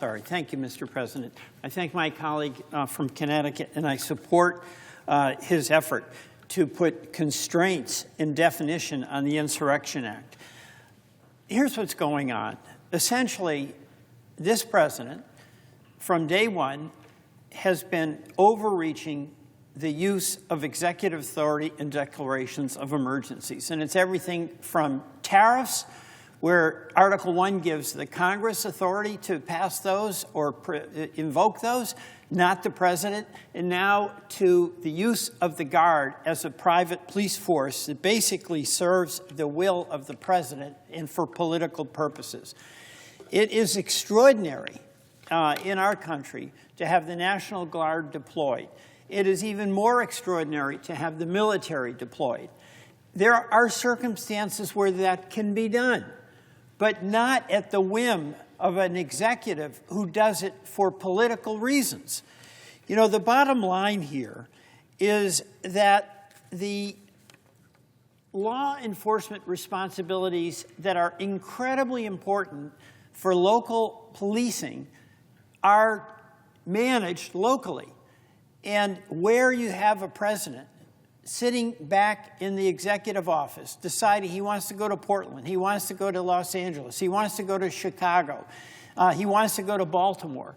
Sorry. Thank you, Mr. President. I thank my colleague from Connecticut, and I support his effort to put constraints and definition on the Insurrection Act. Here's what's going on. Essentially, this president, from day one, has been overreaching the use of executive authority and declarations of emergencies. And it's everything from tariffs, where Article 1 gives the Congress authority to pass those or invoke those, not the president, and now to the use of the Guard as a private police force that basically serves the will of the president and for political purposes. It is extraordinary in our country to have the National Guard deployed. It is even more extraordinary to have the military deployed. There are circumstances where that can be done, but not at the whim of an executive who does it for political reasons. You know, the bottom line here is that the law enforcement responsibilities that are incredibly important for local policing are managed locally. And where you have a president sitting back in the executive office, deciding he wants to go to Portland, he wants to go to Los Angeles, he wants to go to Chicago, he wants to go to Baltimore.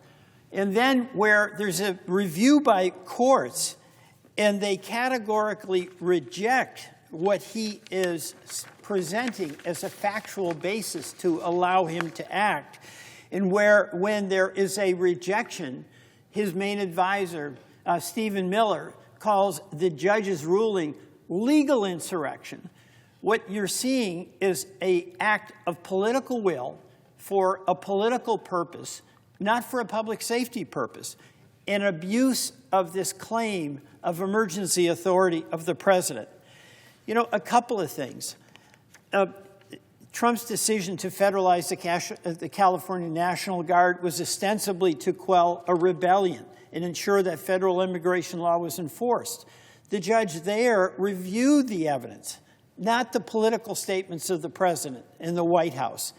And then where there's a review by courts and they categorically reject what he is presenting as a factual basis to allow him to act, and where when there is a rejection, his main advisor, Stephen Miller, calls the judge's ruling legal insurrection. What you're seeing is an act of political will for a political purpose, not for a public safety purpose, an abuse of this claim of emergency authority of the president. You know, a couple of things. Trump's decision to federalize the California National Guard was ostensibly to quell a rebellion and ensure that federal immigration law was enforced. The judge there reviewed the evidence, not the political statements of the president and the White House,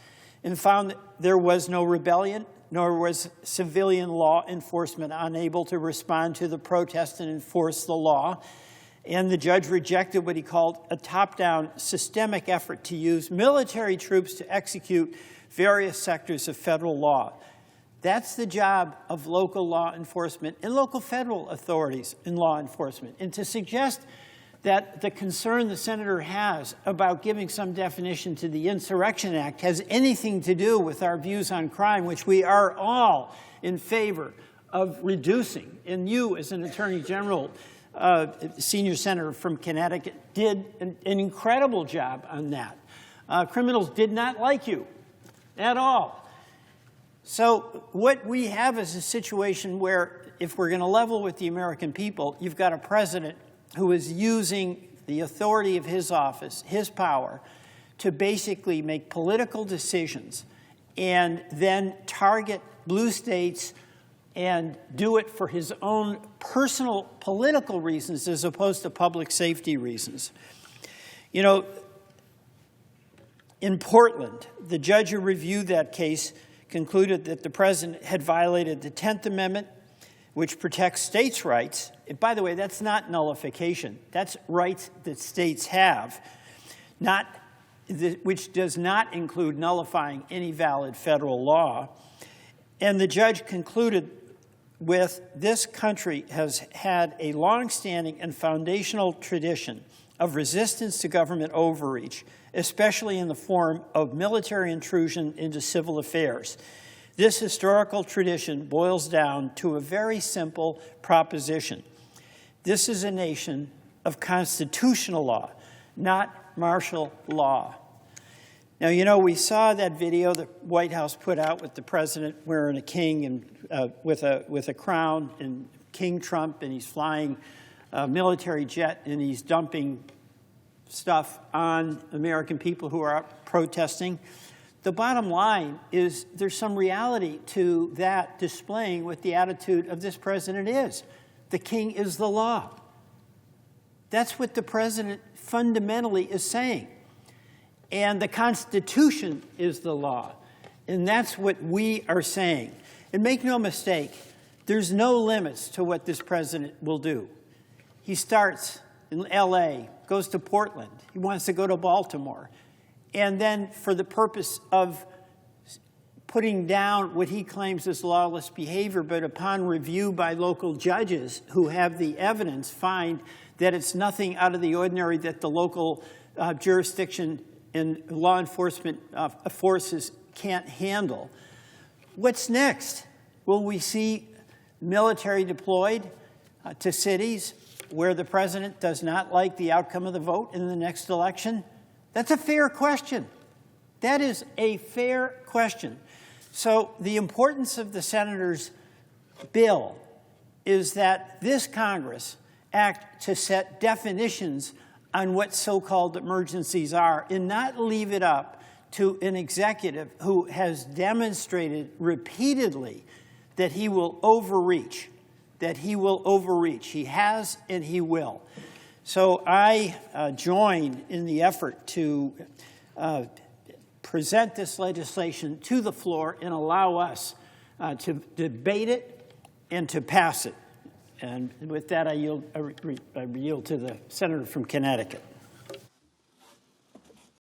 and found that there was no rebellion, nor was civilian law enforcement unable to respond to the protest and enforce the law. And the judge rejected what he called a top-down systemic effort to use military troops to execute various sectors of federal law. That's the job of local law enforcement and local federal authorities in law enforcement. And to suggest that the concern the senator has about giving some definition to the Insurrection Act has anything to do with our views on crime, which we are all in favor of reducing. And you, as an Attorney General, senior senator from Connecticut, did an incredible job on that. Criminals did not like you at all. So what we have is a situation where, if we're going to level with the American people, you've got a president who is using the authority of his office, his power, to basically make political decisions and then target blue states and do it for his own personal political reasons as opposed to public safety reasons. You know, in Portland, the judge who reviewed that case concluded that the president had violated the 10th Amendment, which protects states' rights. And by the way, that's not nullification. That's rights that states have, which does not include nullifying any valid federal law. And the judge concluded with this country has had a longstanding and foundational tradition of resistance to government overreach, especially in the form of military intrusion into civil affairs. This historical tradition boils down to a very simple proposition. This is a nation of constitutional law, not martial law. Now, you know, we saw that video the White House put out with the president wearing a king and with a crown, and King Trump, and he's flying a military jet, and he's dumping stuff on American people who are out protesting. The bottom line is there's some reality to that displaying what the attitude of this president is. The king is the law. That's what the president fundamentally is saying. And the Constitution is the law. And that's what we are saying. And make no mistake, there's no limits to what this president will do. He starts in L.A., goes to Portland. He wants to go to Baltimore. And then for the purpose of putting down what he claims is lawless behavior, but upon review by local judges who have the evidence, find that it's nothing out of the ordinary that the local jurisdiction and law enforcement forces can't handle. What's next? Will we see military deployed to cities where the president does not like the outcome of the vote in the next election? That's a fair question. That is a fair question. So the importance of the senator's bill is that this Congress act to set definitions on what so-called emergencies are and not leave it up to an executive who has demonstrated repeatedly that he will overreach, He has and he will. So I join in the effort to present this legislation to the floor and allow us to debate it and to pass it. And with that, I yield to the senator from Connecticut.